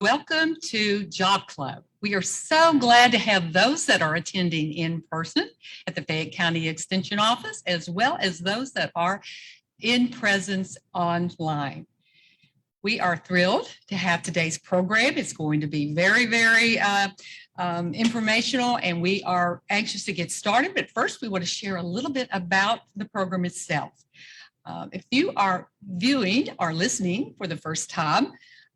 Welcome to Job Club. We are so glad to have those that are attending in person at the Fayette County Extension Office, as well as those that are in presence online. We are thrilled to have today's program. It's going to be very informational, and we are anxious to get started. But first, we want to share a little bit about the program itself. If you are viewing or listening for the first time,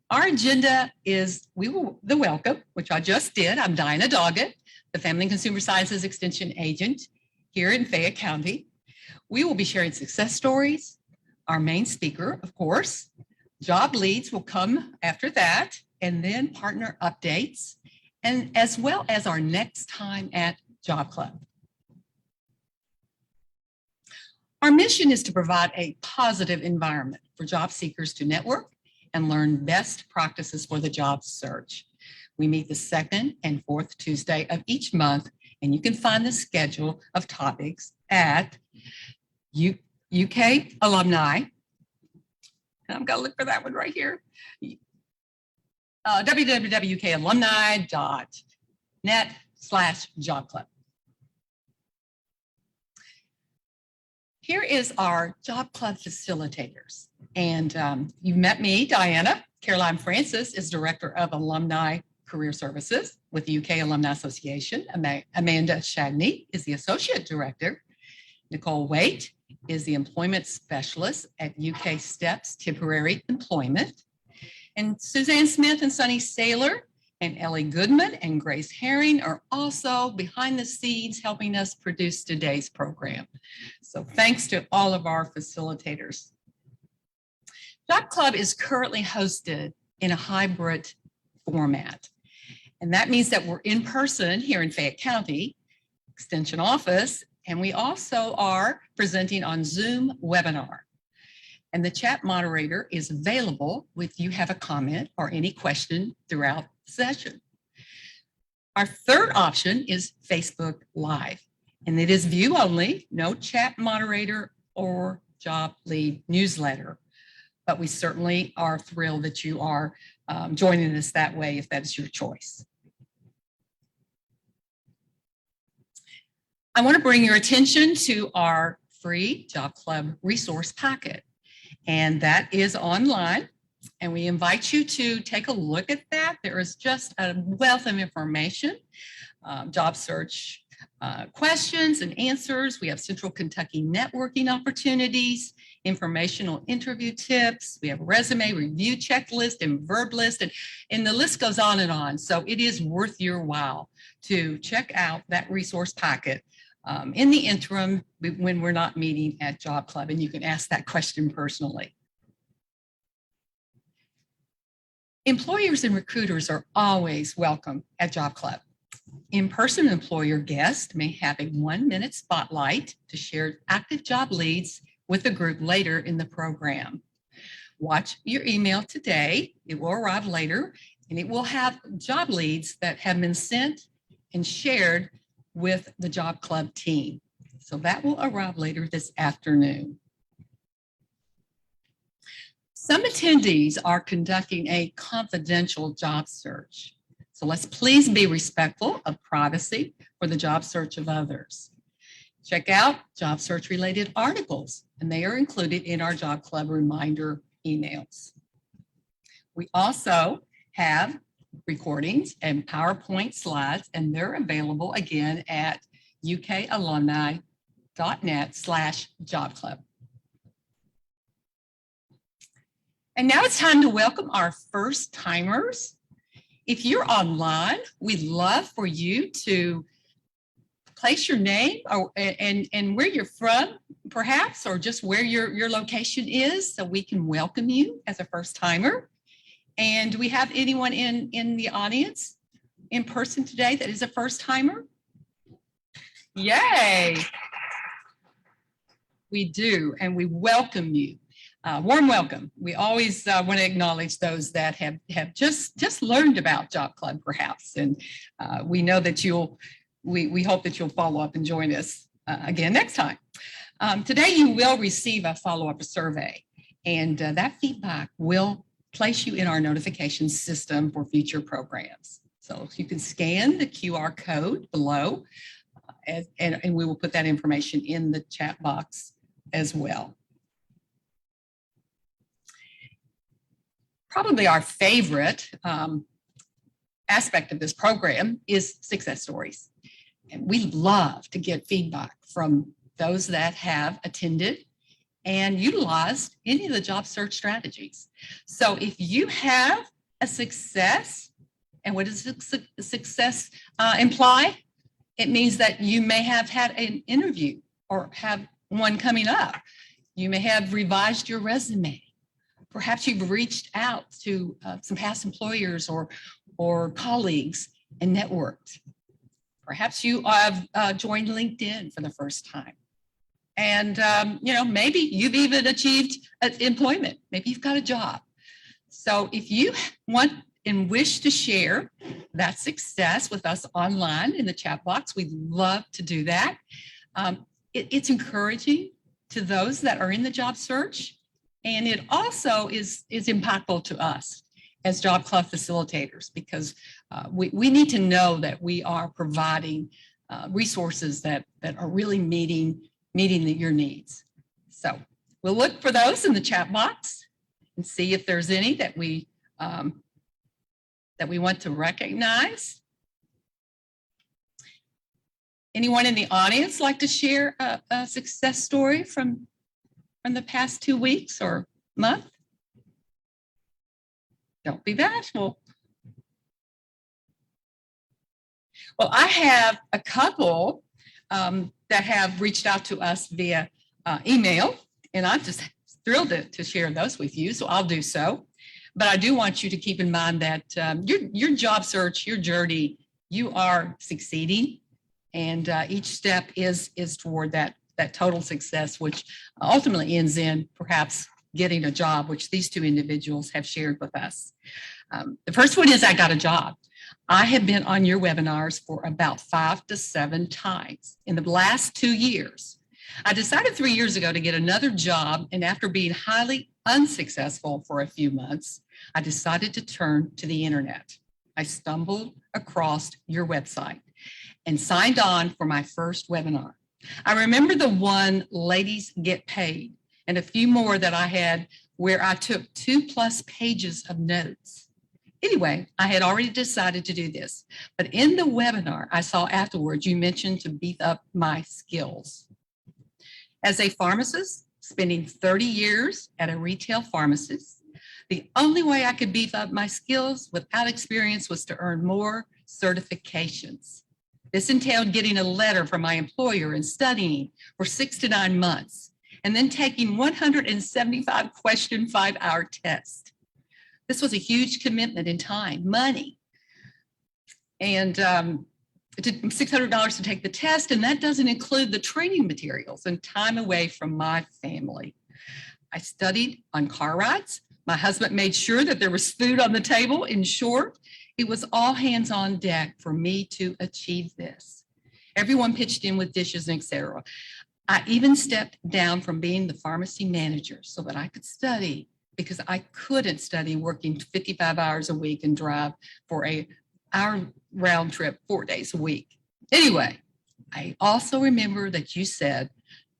our agenda is the welcome, which I just did. I'm Diana Doggett, the Family and Consumer Sciences Extension Agent here in Fayette County. We will be sharing success stories. Our main speaker, of course, job leads will come after that, and then partner updates, and as well as our next time at Job Club. Our mission is to provide a positive environment for job seekers to network and learn best practices for the job search. We meet the second and fourth Tuesday of each month, and you can find the schedule of topics at UK Alumni. And I'm gonna look for that one right here. www.ukalumni.net/Job Club. Here is our Job Club Facilitators. And you met me, Diana. Caroline Francis is Director of Alumni Career Services with the UK Alumni Association. Amanda Shagney is the Associate Director. Nicole Waite is the Employment Specialist at UK STEPS Temporary Employment. And Suzanne Smith and Sunny Saylor and Ellie Goodman and Grace Herring are also behind the scenes helping us produce today's program. So thanks to all of our facilitators. Job Club is currently hosted in a hybrid format. And that means that we're in person here in Fayette County Extension Office, and we also are presenting on Zoom webinar. And the chat moderator is available if you have a comment or any question throughout the session. Our third option is Facebook Live, and it is view only, no chat moderator or job lead newsletter. But we certainly are thrilled that you are joining us that way if that is your choice. I want to bring your attention to our free Job Club resource packet, and that is online, and we invite you to take a look at that. There is just a wealth of information, job search questions and answers. We have Central Kentucky networking opportunities, informational interview tips. We have a resume review checklist and verb list, and the list goes on and on. So it is worth your while to check out that resource packet in the interim when we're not meeting at Job Club, and you can ask that question personally. Employers and recruiters are always welcome at Job Club. In-person employer guests may have a 1-minute spotlight to share active job leads with the group later in the program. Watch your email today. It will arrive later, and it will have job leads that have been sent and shared with the Job Club team. So that will arrive later this afternoon. Some attendees are conducting a confidential job search. So let's please be respectful of privacy for the job search of others. Check out job search related articles, and they are included in our Job Club reminder emails. We also have recordings and PowerPoint slides, and they're available again at ukalumni.net/Job Club. And now it's time to welcome our first timers. If you're online, we'd love for you to place your name and where you're from, perhaps, or just where your location is, so we can welcome you as a first timer. And do we have anyone in the audience in person today that is a first timer? Yay! We do, and we welcome you. Warm welcome. We always want to acknowledge those that have just learned about Job Club, perhaps, and we know that we hope that you'll follow up and join us again next time. Today you will receive a follow-up survey, and that feedback will place you in our notification system for future programs. So you can scan the QR code below, and we will put that information in the chat box as well. Probably our favorite aspect of this program is success stories. And we love to get feedback from those that have attended and utilized any of the job search strategies. So if you have a success, and what does success imply? It means that you may have had an interview or have one coming up. You may have revised your resume. Perhaps you've reached out to some past employers or colleagues and networked. Perhaps you have joined LinkedIn for the first time. And maybe you've even achieved employment. Maybe you've got a job. So if you want and wish to share that success with us online in the chat box, we'd love to do that. It's encouraging to those that are in the job search, and it also is impactful to us as Job Club facilitators, because we need to know that we are providing resources that are really meeting your needs. So we'll look for those in the chat box and see if there's any that we want to recognize. Anyone in the audience like to share a success story from the past 2 weeks or month? Don't be bashful. Well, I have a couple that have reached out to us via email, and I'm just thrilled to share those with you, so I'll do so. But I do want you to keep in mind that your job search, your journey, you are succeeding, and each step is toward that total success, which ultimately ends in perhaps getting a job, which these two individuals have shared with us. The first one is I got a job. I have been on your webinars for about 5 to 7 times in the last 2 years. I decided 3 years ago to get another job, and after being highly unsuccessful for a few months, I decided to turn to the internet. I stumbled across your website and signed on for my first webinar. I remember the one, Ladies Get Paid, and a few more that I had where I took 2+ pages of notes. Anyway, I had already decided to do this, but in the webinar I saw afterwards, you mentioned to beef up my skills. As a pharmacist, spending 30 years at a retail pharmacist, the only way I could beef up my skills without experience was to earn more certifications. This entailed getting a letter from my employer and studying for 6 to 9 months, and then taking 175 question 5-hour tests. This was a huge commitment in time, money, and it took $600 to take the test, and that doesn't include the training materials and time away from my family. I studied on car rides. My husband made sure that there was food on the table. In short, it was all hands on deck for me to achieve this. Everyone pitched in with dishes and etc. I even stepped down from being the pharmacy manager so that I could study, because I couldn't study working 55 hours a week and drive for our round trip 4 days a week. Anyway, I also remember that you said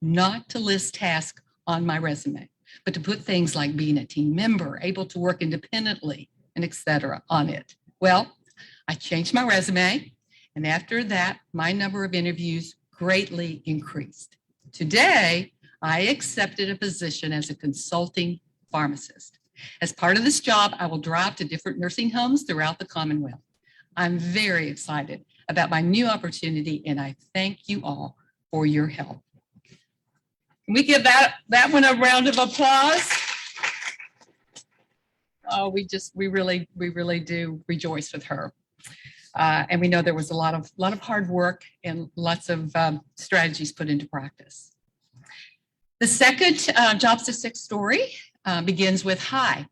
not to list tasks on my resume, but to put things like being a team member, able to work independently, and etc. on it. Well, I changed my resume, and after that, my number of interviews greatly increased. Today, I accepted a position as a consulting pharmacist. As part of this job, I will drive to different nursing homes throughout the Commonwealth. I'm very excited about my new opportunity, and I thank you all for your help. Can we give that one a round of applause? Oh, we really do rejoice with her. And we know there was a lot of hard work and lots of strategies put into practice. The second job success story begins with, hi,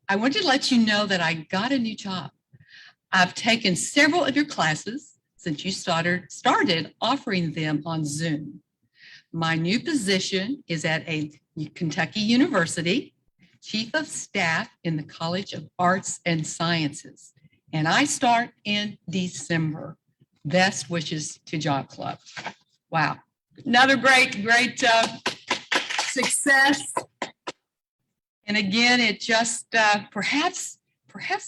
I wanted to let you know that I got a new job. I've taken several of your classes since you started offering them on Zoom. My new position is at a Kentucky university, Chief of Staff in the College of Arts and Sciences. And I start in December. Best wishes to Job Club. Wow. Another great success. And again, it just perhaps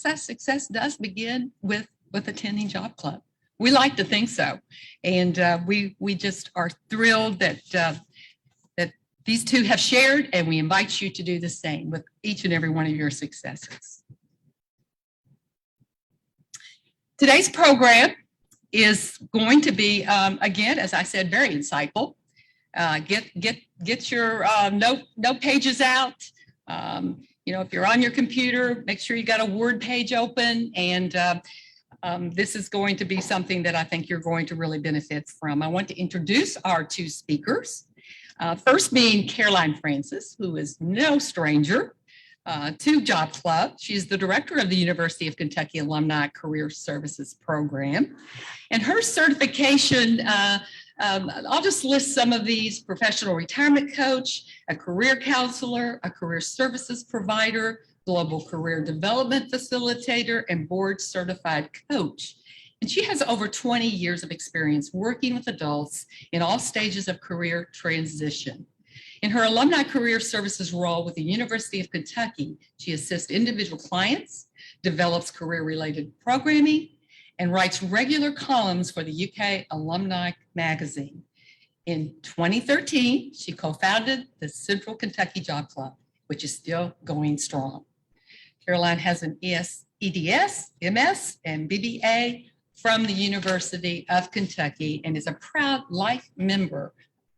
that success does begin with attending Job Club. We like to think so. And we just are thrilled that that these two have shared, and we invite you to do the same with each and every one of your successes. Today's program is going to be, again, as I said, very insightful. Get your note pages out. You know, if you're on your computer, make sure you got a Word page open, and this is going to be something that I think you're going to really benefit from. I want to introduce our two speakers. First being Caroline Francis, who is no stranger to Job Club. She's the director of the University of Kentucky Alumni Career Services Program. And her certification, I'll just list some of these: professional retirement coach, a career counselor, a career services provider, global career development facilitator, and board certified coach. And she has over 20 years of experience working with adults in all stages of career transition. In her alumni career services role with the University of Kentucky, she assists individual clients, develops career-related programming, and writes regular columns for the UK Alumni magazine. In 2013, she co-founded the Central Kentucky Job Club, which is still going strong. Caroline has an Ed.S, MS, and BBA from the University of Kentucky and is a proud life member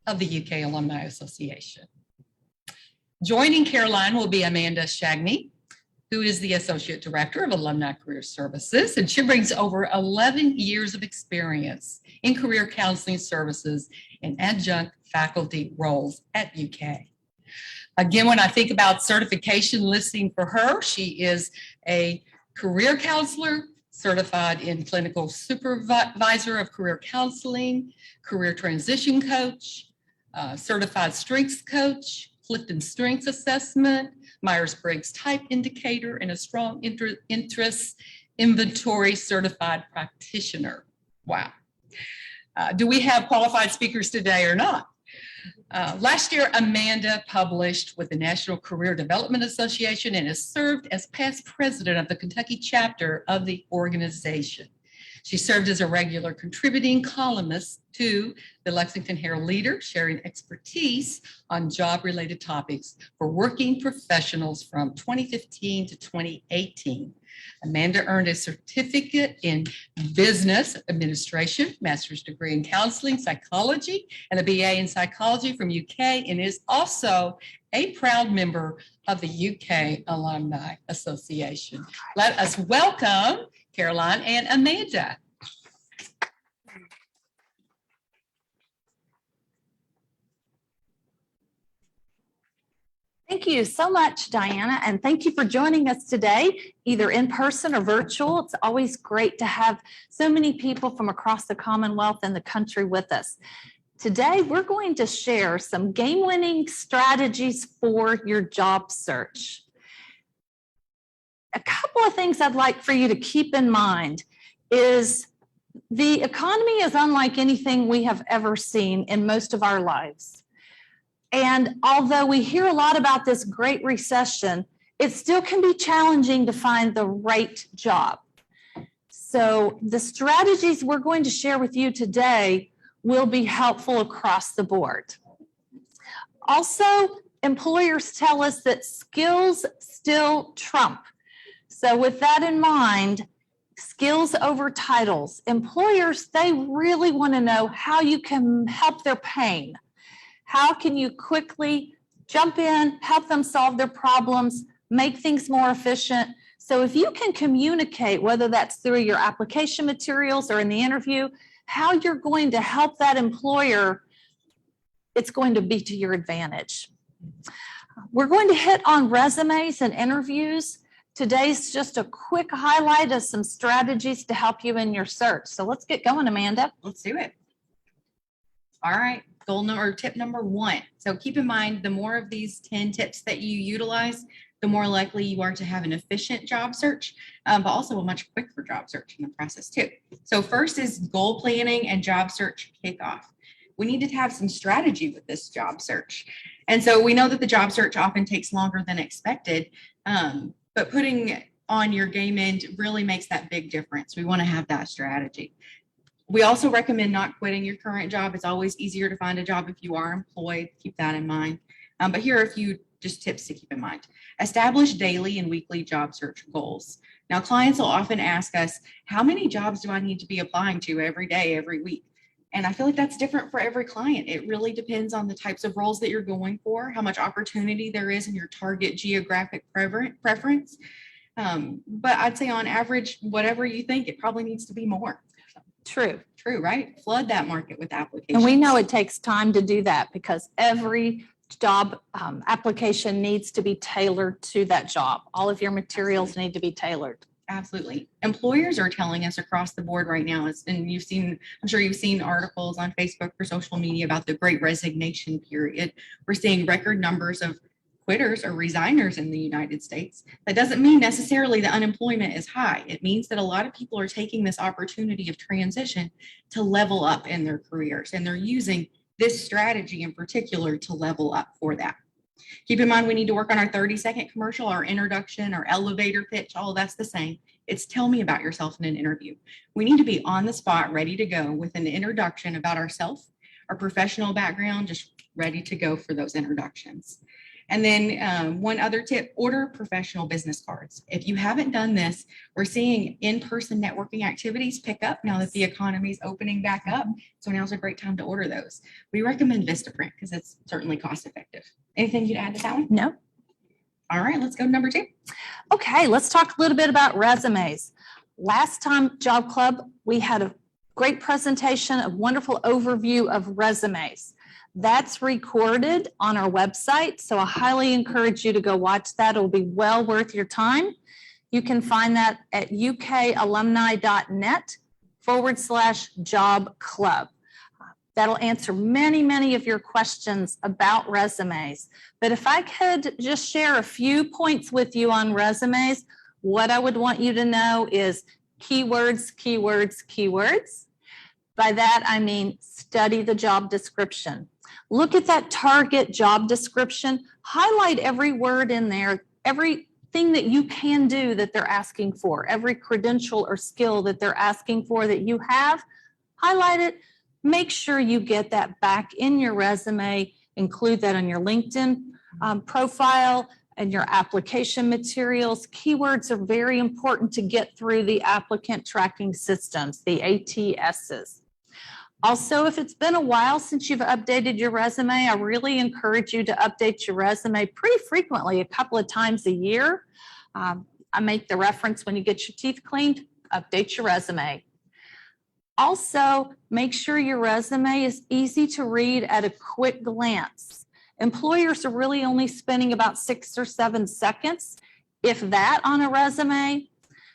of the UK Alumni Association. Joining Caroline will be Amanda Shagney, who is the Associate Director of Alumni Career Services, and she brings over 11 years of experience in career counseling services and adjunct faculty roles at UK. Again, when I think about certification listing for her, she is a career counselor, certified in clinical supervisor of career counseling, career transition coach, certified strengths coach, Clifton Strengths Assessment, Myers-Briggs Type Indicator, and a strong interest inventory certified practitioner. Wow. Do we have qualified speakers today or not? Last year, Amanda published with the National Career Development Association and has served as past president of the Kentucky chapter of the organization. She served as a regular contributing columnist to the Lexington Herald Leader, sharing expertise on job-related topics for working professionals from 2015 to 2018. Amanda earned a certificate in business administration, master's degree in counseling psychology, and a BA in psychology from UK, and is also a proud member of the UK Alumni Association. Let us welcome Caroline and Amanda. Thank you so much, Diana, and thank you for joining us today, either in person or virtual. It's always great to have so many people from across the Commonwealth and the country with us. Today, we're going to share some game-winning strategies for your job search. A couple of things I'd like for you to keep in mind is the economy is unlike anything we have ever seen in most of our lives. And although we hear a lot about this great recession, it still can be challenging to find the right job. So the strategies we're going to share with you today will be helpful across the board. Also, employers tell us that skills still trump. So with that in mind, skills over titles. Employers, they really want to know how you can help their pain. How can you quickly jump in, help them solve their problems, make things more efficient? So if you can communicate, whether that's through your application materials or in the interview, how you're going to help that employer, it's going to be to your advantage. We're going to hit on resumes and interviews. Today's just a quick highlight of some strategies to help you in your search. So let's get going, Amanda. Let's do it. All right, tip number one. So keep in mind, the more of these 10 tips that you utilize, the more likely you are to have an efficient job search, but also a much quicker job search in the process too. So first is goal planning and job search kickoff. We need to have some strategy with this job search. And so we know that the job search often takes longer than expected, but putting on your game end really makes that big difference. We want to have that strategy. We also recommend not quitting your current job. It's always easier to find a job if you are employed. Keep that in mind. But here are a few just tips to keep in mind. Establish daily and weekly job search goals. Now, clients will often ask us, how many jobs do I need to be applying to every day, every week? And I feel like that's different for every client. It really depends on the types of roles that you're going for, how much opportunity there is in your target geographic preference. But I'd say on average, whatever you think, it probably needs to be more. True. True, right? Flood that market with applications. And we know it takes time to do that because every job application needs to be tailored to that job. All of your materials need to be tailored. Absolutely. Employers are telling us across the board right now, and I'm sure you've seen articles on Facebook or social media about the great resignation period. We're seeing record numbers of quitters or resigners in the United States. That doesn't mean necessarily the unemployment is high. It means that a lot of people are taking this opportunity of transition to level up in their careers, and they're using this strategy in particular to level up for that. Keep in mind, we need to work on our 30-second commercial, our introduction, our elevator pitch, all that's the same. It's tell me about yourself in an interview. We need to be on the spot, ready to go with an introduction about ourselves, our professional background, just ready to go for those introductions. And then one other tip, order professional business cards. If you haven't done this, we're seeing in-person networking activities pick up now that the economy is opening back up. So now's a great time to order those. We recommend Vistaprint because it's certainly cost effective. Anything you'd add to that one? No. All right, let's go to number 2. Okay, let's talk a little bit about resumes. Last time, Job Club, we had a great presentation, a wonderful overview of resumes. That's recorded on our website, so I highly encourage you to go watch that. It'll be well worth your time. You can find that at ukalumni.net/job club. That'll answer many, many of your questions about resumes. But if I could just share a few points with you on resumes, what I would want you to know is keywords, keywords, keywords. By that, I mean study the job description. Look at that target job description, highlight every word in there, everything that you can do that they're asking for, every credential or skill that they're asking for that you have, highlight it. Make sure you get that back in your resume, include that on your LinkedIn profile and your application materials. Keywords are very important to get through the applicant tracking systems, the ATSs. Also, if it's been a while since you've updated your resume, I really encourage you to update your resume pretty frequently, a couple of times a year. I make the reference when you get your teeth cleaned, update your resume. Also, make sure your resume is easy to read at a quick glance. Employers are really only spending about 6 or 7 seconds, if that, on a resume.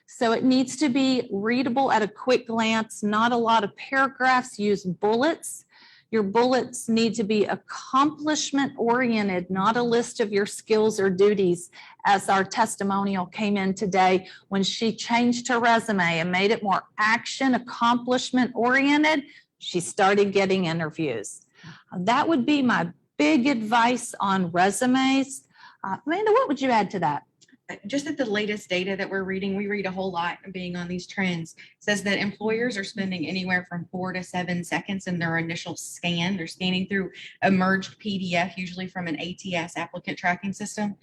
So it needs to be readable at a quick glance, not a lot of paragraphs. Use bullets. Your bullets need to be accomplishment oriented, not a list of your skills or duties, as our testimonial came in today when she changed her resume and made it more action accomplishment oriented. She started getting interviews. That would be my big advice on resumes. Amanda, what would you add to that? Just at the latest data that we're reading, we read a whole lot being on these trends, says that employers are spending anywhere from 4 to 7 seconds in their initial scan. They're scanning through a merged PDF, usually from an ATS, applicant tracking system.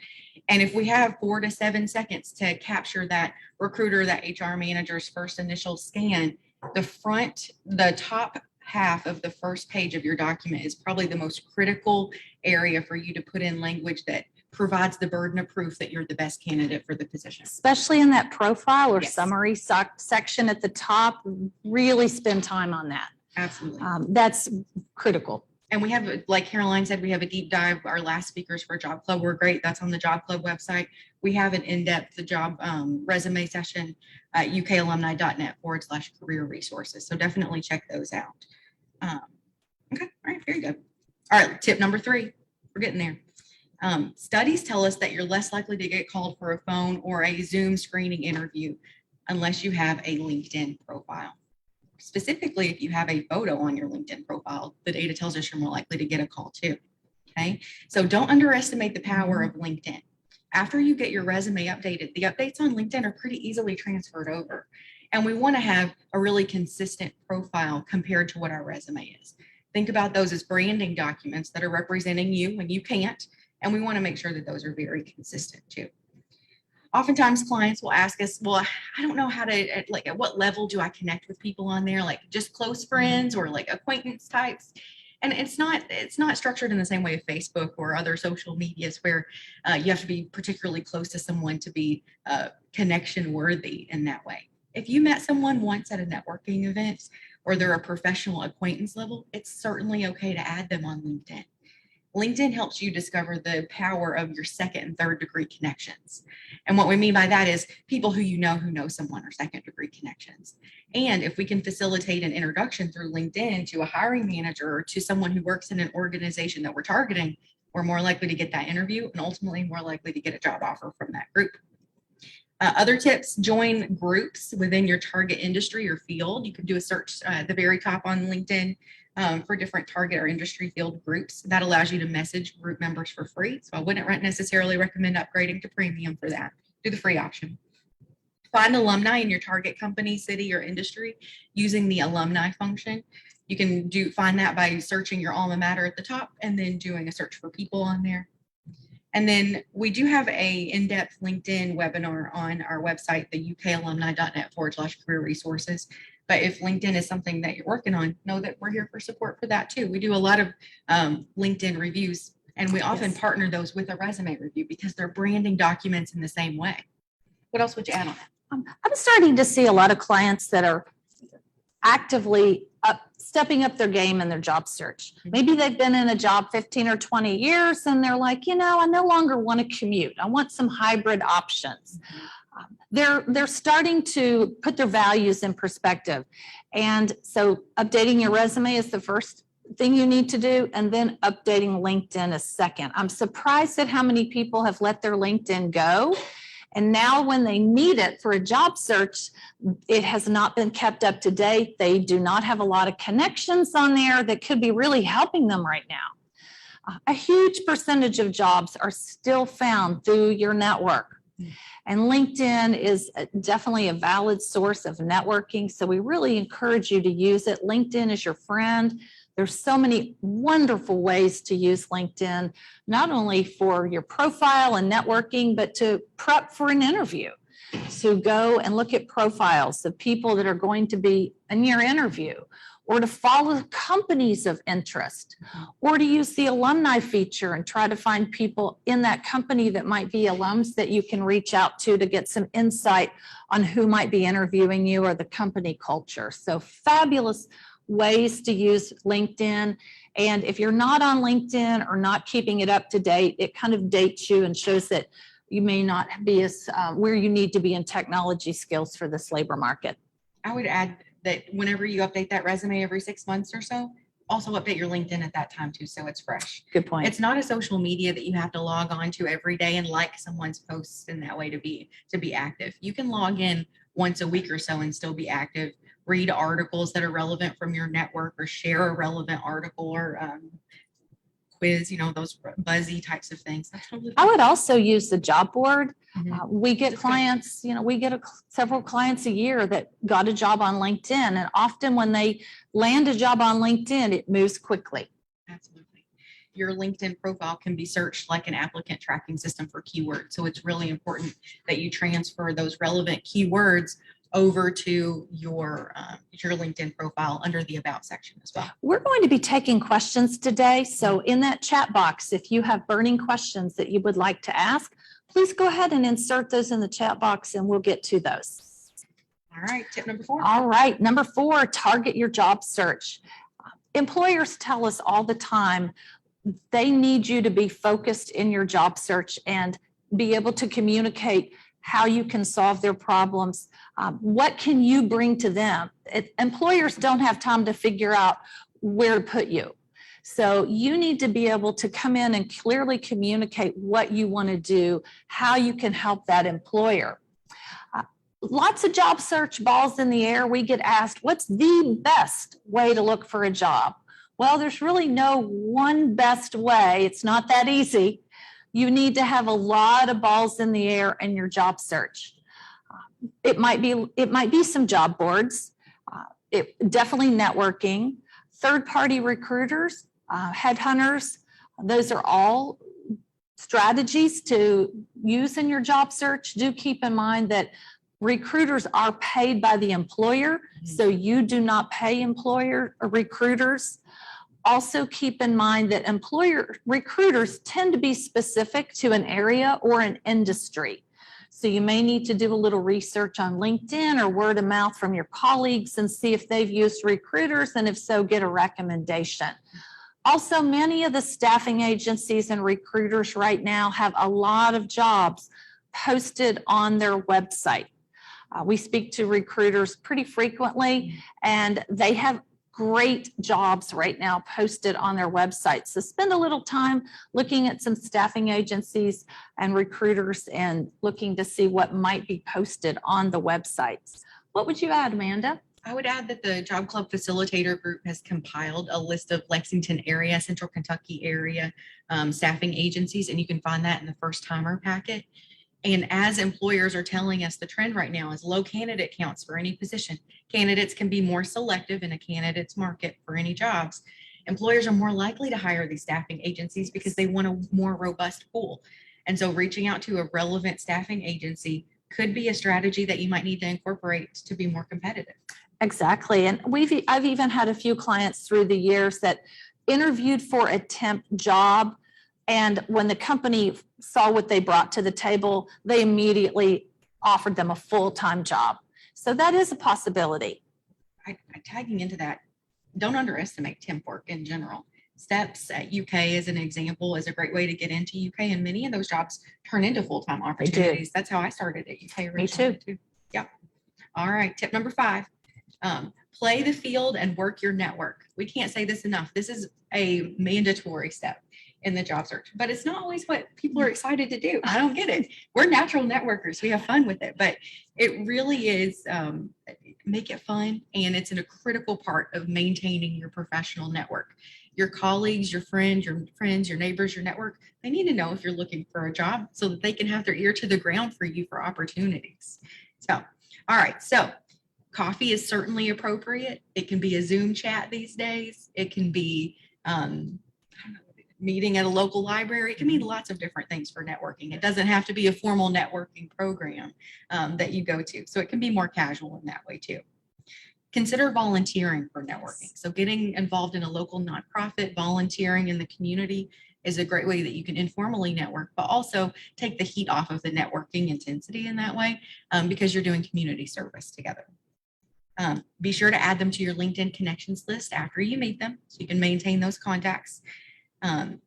And if we have 4 to 7 seconds to capture that recruiter, that HR manager's first initial scan, the top half of the first page of your document is probably the most critical area for you to put in language that provides the burden of proof that you're the best candidate for the position. Especially in that profile or Yes. summary section at the top, really spend time on that. Absolutely. That's critical. And we have, like Caroline said, we have a deep dive. Our last speakers for Job Club were great. That's on the Job Club website. We have an in-depth job resume session at ukalumni.net/career resources. So definitely check those out. Okay, all right, very good. All right, tip number 3. We're getting there. Studies tell us that you're less likely to get called for a phone or a Zoom screening interview unless you have a LinkedIn profile. Specifically, if you have a photo on your LinkedIn profile, the data tells us you're more likely to get a call too. Okay, so don't underestimate the power of LinkedIn. After you get your resume updated, the updates on LinkedIn are pretty easily transferred over. And we want to have a really consistent profile compared to what our resume is. Think about those as branding documents that are representing you when you can't. And we want to make sure that those are very consistent too. Oftentimes clients will ask us, well, I don't know how to, like, at what level do I connect with people on there? Like just close friends or like acquaintance types. And it's not structured in the same way as Facebook or other social medias where you have to be particularly close to someone to be connection worthy in that way. If you met someone once at a networking event or they're a professional acquaintance level, it's certainly okay to add them on LinkedIn. LinkedIn helps you discover the power of your second and third degree connections. And what we mean by that is people who know someone are second degree connections. And if we can facilitate an introduction through LinkedIn to a hiring manager or to someone who works in an organization that we're targeting, we're more likely to get that interview and ultimately more likely to get a job offer from that group. Other tips, join groups within your target industry or field. You can do a search at the very top on LinkedIn for different target or industry field groups. That allows you to message group members for free. So I wouldn't necessarily recommend upgrading to premium for that. Do the free option. Find alumni in your target company, city, or industry using the alumni function. You can find that by searching your alma mater at the top and then doing a search for people on there. And then we do have a in-depth LinkedIn webinar on our website, the ukalumni.net/career resources. But if LinkedIn is something that you're working on, know that we're here for support for that too. We do a lot of LinkedIn reviews, and we often partner those with a resume review because they're branding documents in the same way. What else would you add on that? I'm starting to see a lot of clients that are actively stepping up their game in their job search. Maybe they've been in a job 15 or 20 years and they're like, I no longer want to commute. I want some hybrid options. They're starting to put their values in perspective. And so updating your resume is the first thing you need to do, and then updating LinkedIn is second. I'm surprised at how many people have let their LinkedIn go. And now when they need it for a job search, it has not been kept up to date. They do not have a lot of connections on there that could be really helping them right now. A huge percentage of jobs are still found through your network. And LinkedIn is definitely a valid source of networking. So we really encourage you to use it. LinkedIn is your friend. There's so many wonderful ways to use LinkedIn, not only for your profile and networking, but to prep for an interview. So go and look at profiles of people that are going to be in your interview, or to follow companies of interest, or to use the alumni feature and try to find people in that company that might be alums that you can reach out to get some insight on who might be interviewing you or the company culture. So fabulous ways to use LinkedIn. And if you're not on LinkedIn or not keeping it up to date, it kind of dates you and shows that you may not be as where you need to be in technology skills for this labor market. I would add that whenever you update that resume every 6 months or so, also update your LinkedIn at that time too, so it's fresh. Good point. It's not a social media that you have to log on to every day and like someone's posts in that way to be active. You can log in once a week or so and still be active. Read articles that are relevant from your network, or share a relevant article, or quiz, those buzzy types of things. I would also use the job board. We get That's clients, we get several clients a year that got a job on LinkedIn. And often when they land a job on LinkedIn, it moves quickly. Absolutely. Your LinkedIn profile can be searched like an applicant tracking system for keywords. So it's really important that you transfer those relevant keywords over to your LinkedIn profile under the About section as well. We're going to be taking questions today. So in that chat box, if you have burning questions that you would like to ask, please go ahead and insert those in the chat box and we'll get to those. All right, tip number 4. All right, number 4, target your job search. Employers tell us all the time they need you to be focused in your job search and be able to communicate how you can solve their problems. What can you bring to them? Employers don't have time to figure out where to put you. So you need to be able to come in and clearly communicate what you want to do, how you can help that employer. Lots of job search balls in the air. We get asked, what's the best way to look for a job? Well, there's really no one best way. It's not that easy. You need to have a lot of balls in the air in your job search. It might be some job boards, definitely networking, third-party recruiters, headhunters. Those are all strategies to use in your job search. Do keep in mind that recruiters are paid by the employer, so you do not pay employer or recruiters. Also keep in mind that recruiters tend to be specific to an area or an industry. So you may need to do a little research on LinkedIn or word of mouth from your colleagues and see if they've used recruiters, and if so, get a recommendation. Also, many of the staffing agencies and recruiters right now have a lot of jobs posted on their website. We speak to recruiters pretty frequently, and they have great jobs right now posted on their website. So spend a little time looking at some staffing agencies and recruiters and looking to see what might be posted on the websites. What would you add, Amanda? I would add that the Job Club Facilitator Group has compiled a list of Lexington area, Central Kentucky area staffing agencies, and you can find that in the first timer packet. And as employers are telling us, the trend right now is low candidate counts for any position. Candidates can be more selective in a candidate's market for any jobs. Employers are more likely to hire these staffing agencies because they want a more robust pool. And so reaching out to a relevant staffing agency could be a strategy that you might need to incorporate to be more competitive. Exactly. And I've even had a few clients through the years that interviewed for a temp job. And when the company saw what they brought to the table, they immediately offered them a full-time job. So that is a possibility. Tagging into that, don't underestimate temp work in general. Steps at UK as an example is a great way to get into UK, and many of those jobs turn into full-time opportunities. That's how I started at UK originally. Me too. Yeah. All right. Tip number 5. Play the field and work your network. We can't say this enough. This is a mandatory step in the job search, but it's not always what people are excited to do. I don't get it. We're natural networkers. We have fun with it, but it really is, make it fun. And it's a critical part of maintaining your professional network. Your colleagues, your friends, your neighbors, your network, they need to know if you're looking for a job so that they can have their ear to the ground for you for opportunities. So, all right. So coffee is certainly appropriate. It can be a Zoom chat these days. It can be, meeting at a local library. It can mean lots of different things for networking. It doesn't have to be a formal networking program that you go to. So it can be more casual in that way too. Consider volunteering for networking. So getting involved in a local nonprofit, volunteering in the community is a great way that you can informally network, but also take the heat off of the networking intensity in that way because you're doing community service together. Be sure to add them to your LinkedIn connections list after you meet them so you can maintain those contacts. And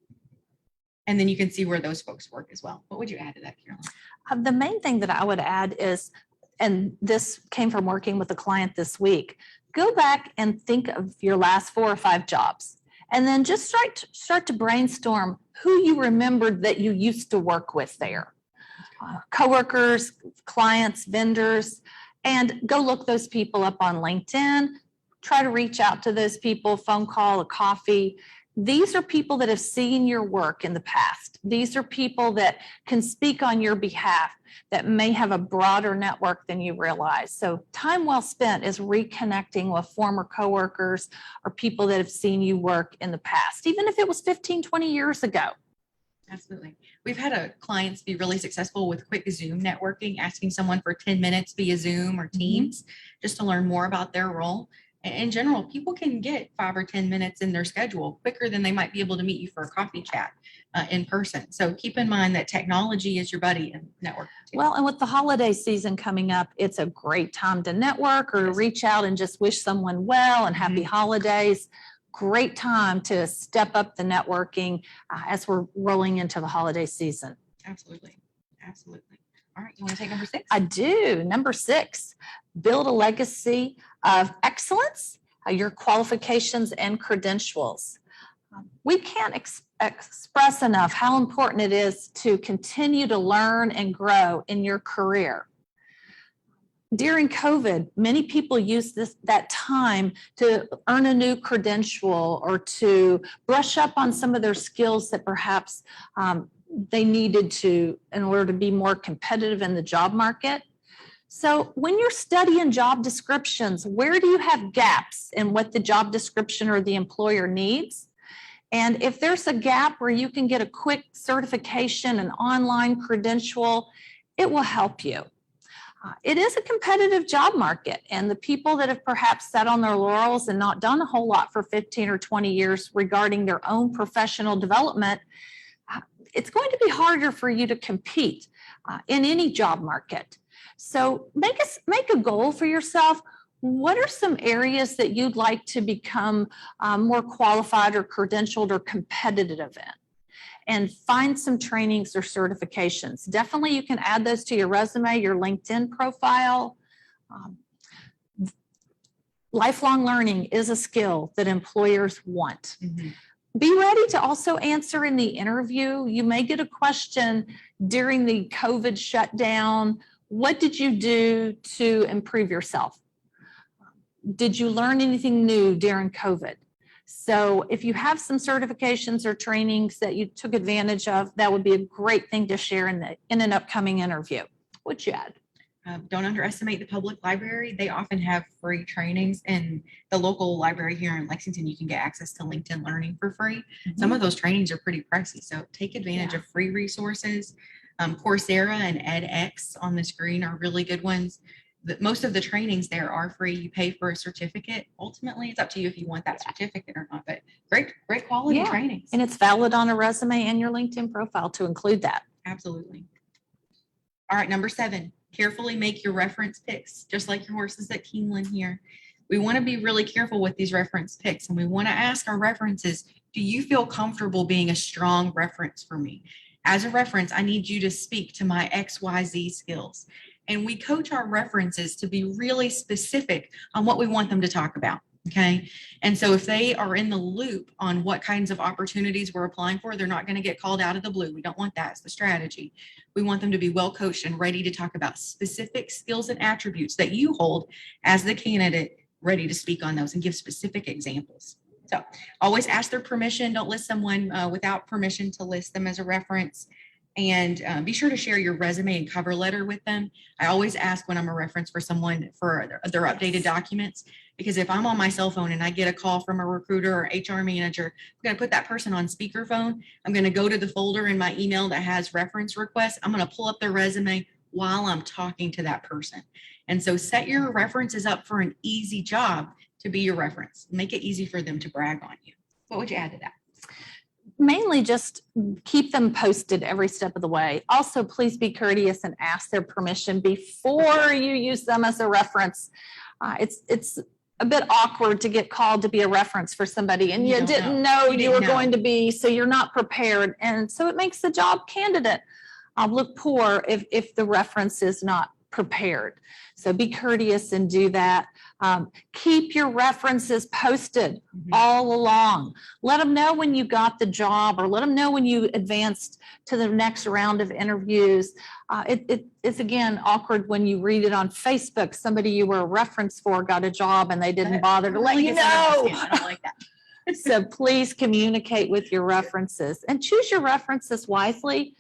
then you can see where those folks work as well. What would you add to that, Caroline? The main thing that I would add is, and this came from working with a client this week, go back and think of your last 4 or 5 jobs, and then just start to brainstorm who you remembered that you used to work with there. Coworkers, clients, vendors, and go look those people up on LinkedIn. Try to reach out to those people, phone call, a coffee. These are people that have seen your work in the past. These are people that can speak on your behalf, that may have a broader network than you realize. So time well spent is reconnecting with former coworkers or people that have seen you work in the past, even if it was 15, 20 years ago. Absolutely. We've had clients be really successful with quick Zoom networking, asking someone for 10 minutes via Zoom or Teams just to learn more about their role. In general, people can get 5 or 10 minutes in their schedule quicker than they might be able to meet you for a coffee chat in person. So keep in mind that technology is your buddy in networking. Well, and with the holiday season coming up, it's a great time to network or reach out and just wish someone well and happy holidays. Great time to step up the networking as we're rolling into the holiday season. Absolutely. Absolutely. All right. You want to take number 6? I do. Number 6, build a legacy of excellence, your qualifications and credentials. We can't express enough how important it is to continue to learn and grow in your career. During COVID, many people used that time to earn a new credential or to brush up on some of their skills that perhaps they needed to in order to be more competitive in the job market. So when you're studying job descriptions, where do you have gaps in what the job description or the employer needs? And if there's a gap where you can get a quick certification, an online credential, it will help you. It is a competitive job market, and the people that have perhaps sat on their laurels and not done a whole lot for 15 or 20 years regarding their own professional development, it's going to be harder for you to compete in any job market. So make a goal for yourself. What are some areas that you'd like to become more qualified or credentialed or competitive in? And find some trainings or certifications. Definitely you can add those to your resume, your LinkedIn profile. Lifelong learning is a skill that employers want. Mm-hmm. Be ready to also answer in the interview. You may get a question during the COVID shutdown. What did you do to improve yourself? Did you learn anything new during COVID? So if you have some certifications or trainings that you took advantage of, that would be a great thing to share in an upcoming interview. What'd you add? Don't underestimate the public library. They often have free trainings, and the local library here in Lexington, you can get access to LinkedIn Learning for free. Mm-hmm. Some of those trainings are pretty pricey, so take advantage of free resources. Coursera and Ed.S on the screen are really good ones. Most of the trainings there are free. You pay for a certificate. Ultimately, it's up to you if you want that certificate or not, but great quality trainings. And it's valid on a resume and your LinkedIn profile to include that. Absolutely. All right, number 7, carefully make your reference picks, just like your horses at Keeneland here. We want to be really careful with these reference picks, and we want to ask our references, do you feel comfortable being a strong reference for me? As a reference, I need you to speak to my XYZ skills. And we coach our references to be really specific on what we want them to talk about, okay? And so if they are in the loop on what kinds of opportunities we're applying for, they're not going to get called out of the blue. We don't want that as the strategy. We want them to be well coached and ready to talk about specific skills and attributes that you hold as the candidate, ready to speak on those and give specific examples. So always ask their permission. Don't list someone without permission to list them as a reference. And be sure to share your resume and cover letter with them. I always ask when I'm a reference for someone for their updated documents, because if I'm on my cell phone and I get a call from a recruiter or HR manager, I'm going to put that person on speakerphone. I'm going to go to the folder in my email that has reference requests. I'm going to pull up their resume while I'm talking to that person. And so set your references up for an easy job to be your reference. Make it easy for them to brag on you. What would you add to that? Mainly just keep them posted every step of the way. Also, please be courteous and ask their permission before you use them as a reference. It's a bit awkward to get called to be a reference for somebody and you didn't know you were going to be, so you're not prepared. And so it makes the job candidate look poor if the reference is not prepared. So be courteous and do that. Keep your references posted all along. Let them know when you got the job, or let them know when you advanced to the next round of interviews. It's again awkward when you read it on Facebook. Somebody you were a reference for got a job and they didn't bother to let you know. I don't like that. So please communicate with your references and choose your references wisely.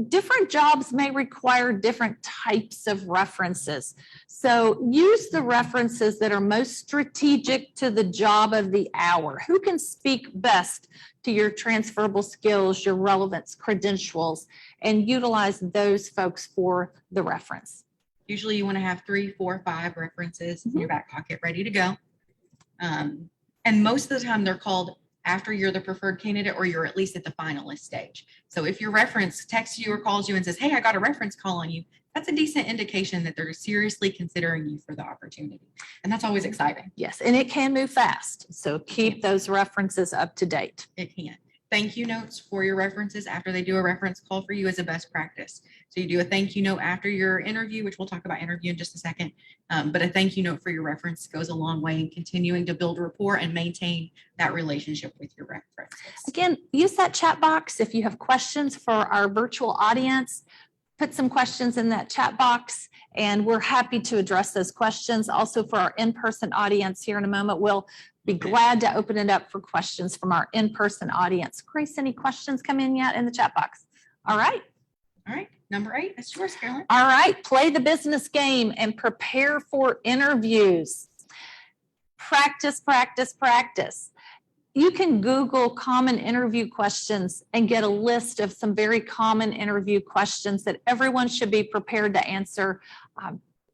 Different jobs may require different types of references. So use the references that are most strategic to the job of the hour. Who can speak best to your transferable skills, your relevance credentials, and utilize those folks for the reference. Usually you want to have 3, 4, 5 references in your back pocket ready to go. And most of the time they're called after you're the preferred candidate or you're at least at the finalist stage. So if your reference texts you or calls you and says, hey, I got a reference call on you, that's a decent indication that they're seriously considering you for the opportunity. And that's always exciting. Yes, and it can move fast. So keep those references up to date. It can. Thank you notes for your references after they do a reference call for you is a best practice. So you do a thank you note after your interview, which we'll talk about interview in just a second. But a thank you note for your reference goes a long way in continuing to build rapport and maintain that relationship with your breakfast. Again, use that chat box. If you have questions for our virtual audience, put some questions in that chat box, and we're happy to address those questions. Also, for our in-person audience here in a moment, we'll be glad to open it up for questions from our in-person audience. Grace, any questions come in yet in the chat box? All right. All right, number 8, that's yours, Carolyn. All right, play the business game and prepare for interviews. Practice, practice, practice. You can Google common interview questions and get a list of some very common interview questions that everyone should be prepared to answer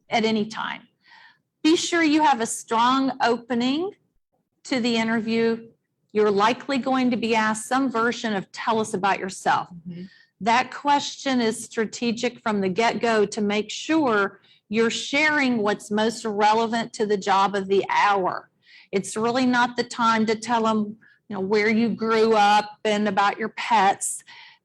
at any time. Be sure you have a strong opening to the interview. You're likely going to be asked some version of "tell us about yourself." That question is strategic from the get-go to make sure you're sharing what's most relevant to the job of the hour. It's really not the time to tell them, where you grew up and about your pets.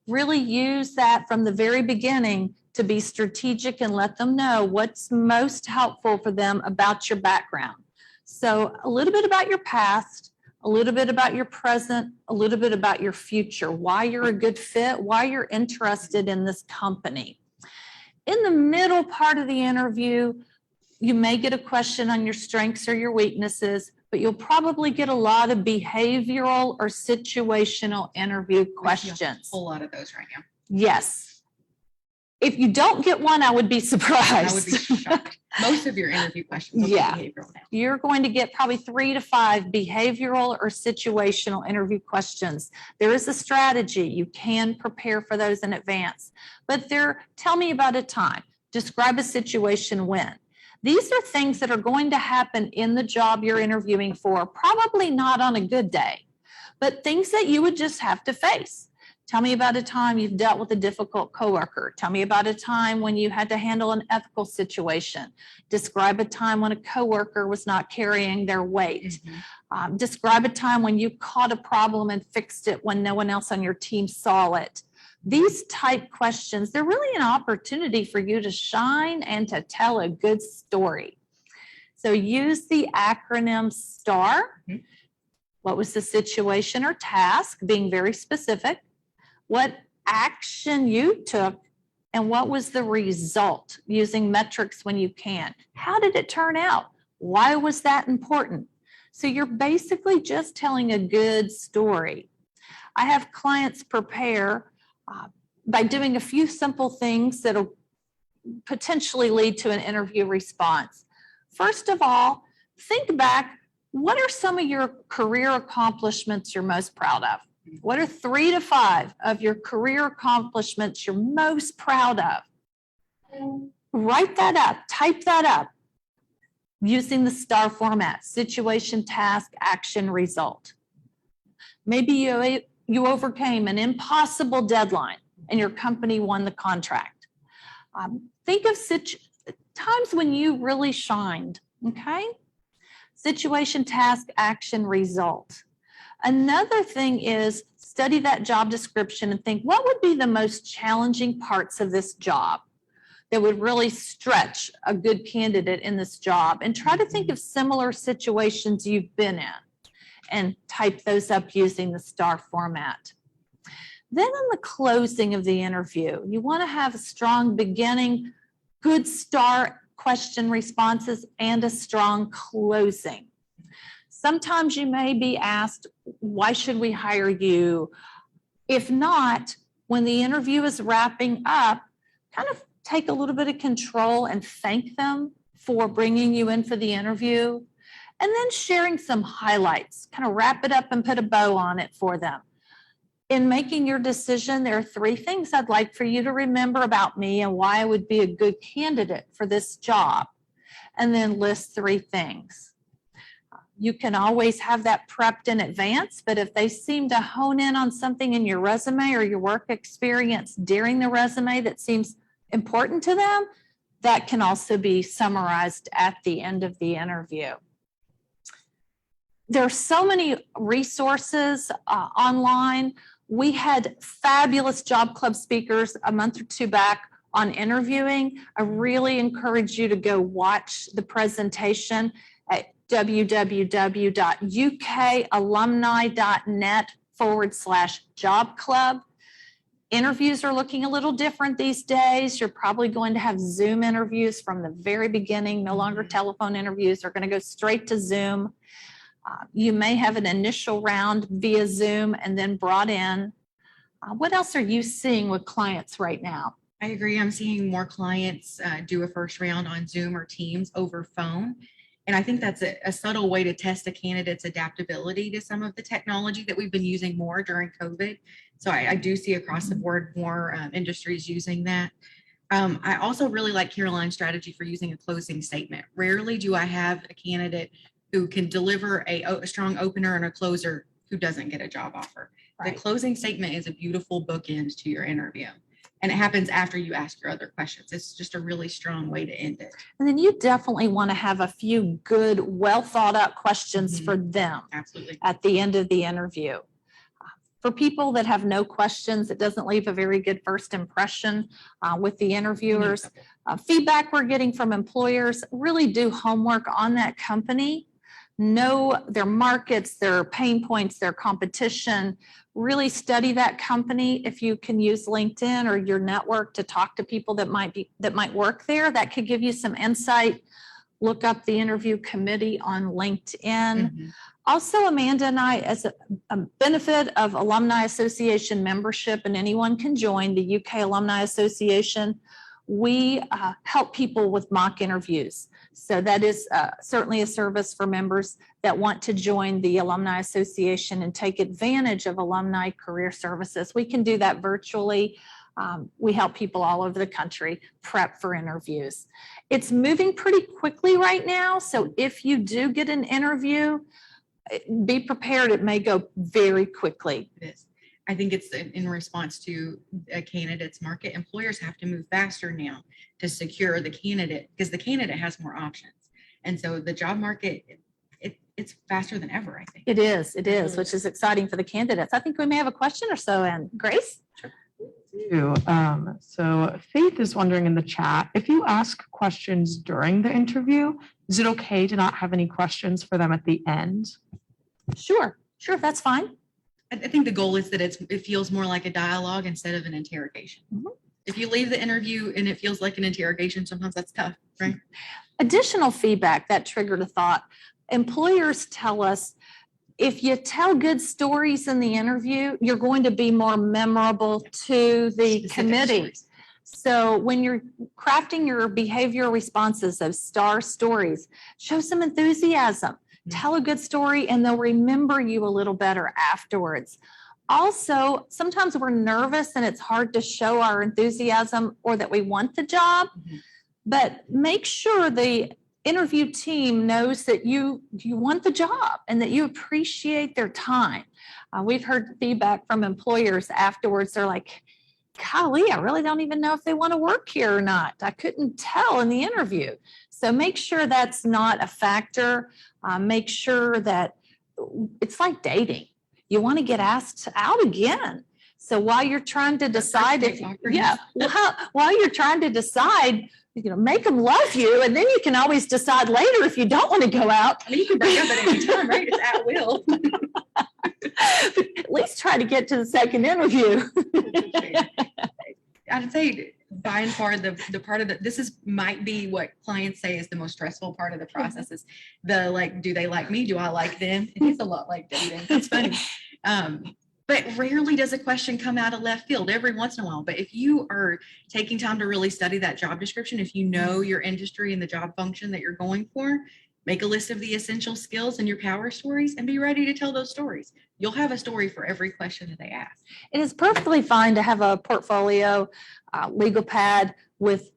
Really use that from the very beginning to be strategic and let them know what's most helpful for them about your background. So a little bit about your past, a little bit about your present, a little bit about your future, why you're a good fit, why you're interested in this company. In the middle part of the interview, you may get a question on your strengths or your weaknesses, but you'll probably get a lot of behavioral or situational interview questions. A whole lot of those right now. Yes. If you don't get one, I would be surprised. I would be shocked. Most of your interview questions will be behavioral now. You're going to get probably 3 to 5 behavioral or situational interview questions. There is a strategy. You can prepare for those in advance. But tell me about a time. Describe a situation when. These are things that are going to happen in the job you're interviewing for, probably not on a good day, but things that you would just have to face. Tell me about a time you've dealt with a difficult coworker. Tell me about a time when you had to handle an ethical situation. Describe a time when a coworker was not carrying their weight. Describe a time when you caught a problem and fixed it when no one else on your team saw it. These type questions, they're really an opportunity for you to shine and to tell a good story. So use the acronym STAR. What was the situation or task? Being very specific. What action you took and what was the result, using metrics when you can. How did it turn out? Why was that important? So you're basically just telling a good story. I have clients prepare by doing a few simple things that'll potentially lead to an interview response. First of all, think back, what are some of your career accomplishments you're most proud of? What are 3 to 5 of your career accomplishments you're most proud of? Write that up, type that up using the STAR format: situation, task, action, result. Maybe you overcame an impossible deadline and your company won the contract. Think of times when you really shined, okay? Situation, task, action, result. Another thing is study that job description and think, what would be the most challenging parts of this job that would really stretch a good candidate in this job? And try to think of similar situations you've been in and type those up using the STAR format. Then in the closing of the interview, you want to have a strong beginning, good STAR question responses, and a strong closing. Sometimes you may be asked, why should we hire you? If not, when the interview is wrapping up, kind of take a little bit of control and thank them for bringing you in for the interview, and then sharing some highlights, kind of wrap it up and put a bow on it for them. In making your decision, there are 3 things I'd like for you to remember about me and why I would be a good candidate for this job. And then list 3 things. You can always have that prepped in advance, but if they seem to hone in on something in your resume or your work experience during the resume that seems important to them, that can also be summarized at the end of the interview. There are so many resources online. We had fabulous job club speakers a month or 2 back on interviewing. I really encourage you to go watch the presentation at www.ukalumni.net www.untitled.com/job club. Interviews are looking a little different these days. You're probably going to have Zoom interviews from the very beginning, no longer telephone interviews. They're going to go straight to Zoom. You may have an initial round via Zoom and then brought in. What else are you seeing with clients right now? I agree. I'm seeing more clients do a first round on Zoom or Teams over phone. And I think that's a subtle way to test a candidate's adaptability to some of the technology that we've been using more during COVID. So I do see across the board more industries using that. I also really like Caroline's strategy for using a closing statement. Rarely do I have a candidate who can deliver a strong opener and a closer who doesn't get a job offer. Right. The closing statement is a beautiful bookend to your interview. And it happens after you ask your other questions. It's just a really strong way to end it. And then you definitely want to have a few good, well thought out questions for them Absolutely. at the end of the interview. For people that have no questions, it doesn't leave a very good first impression with the interviewers. Feedback we're getting from employers, really do homework on that company, know their markets, their pain points, their competition, really study that company. If you can use LinkedIn or your network to talk to people that might work there, that could give you some insight. Look up the interview committee on LinkedIn. Also, Amanda and I, as a benefit of Alumni Association membership, and anyone can join the UK Alumni Association, we help people with mock interviews. So that is certainly a service for members that want to join the Alumni Association and take advantage of alumni career services. We can do that virtually. We help people all over the country prep for interviews. It's moving pretty quickly right now. So if you do get an interview, be prepared. It may go very quickly. It is. I think it's in response to a candidate's market. Employers have to move faster now to secure the candidate because the candidate has more options. And so the job market, it's faster than ever, I think. It is, which is exciting for the candidates. I think we may have a question or so. And Grace? Sure. So Faith is wondering in the chat, if you ask questions during the interview, is it okay to not have any questions for them at the end? Sure, that's fine. I think the goal is that it feels more like a dialogue instead of an interrogation. If you leave the interview and it feels like an interrogation, sometimes that's tough, right? Additional feedback that triggered a thought. Employers tell us if you tell good stories in the interview, you're going to be more memorable to the Specific committee. stories. So when you're crafting your behavioral responses of star stories, show some enthusiasm. Tell a good story and they'll remember you a little better afterwards. Also, sometimes we're nervous and it's hard to show our enthusiasm or that we want the job, but make sure the interview team knows that you want the job and that you appreciate their time. We've heard feedback from employers afterwards. They're like, golly, I really don't even know if they want to work here or not. I couldn't tell in the interview. So make sure that's not a factor. Make sure that it's like dating. You want to get asked out again. So while you're trying to decide while you're trying to decide, make them love you, and then you can always decide later if you don't want to go out. I mean, you can break up at any time, right? It's at will. At least try to get to the second interview. I'd say by and far the part of might be what clients say is the most stressful part of the process is do they like me? Do I like them? It is a lot like dating. It's funny. But rarely does a question come out of left field, every once in a while. But if you are taking time to really study that job description, if you know your industry and the job function that you're going for, make a list of the essential skills and your power stories and be ready to tell those stories. You'll have a story for every question that they ask. It is perfectly fine to have a portfolio, legal pad with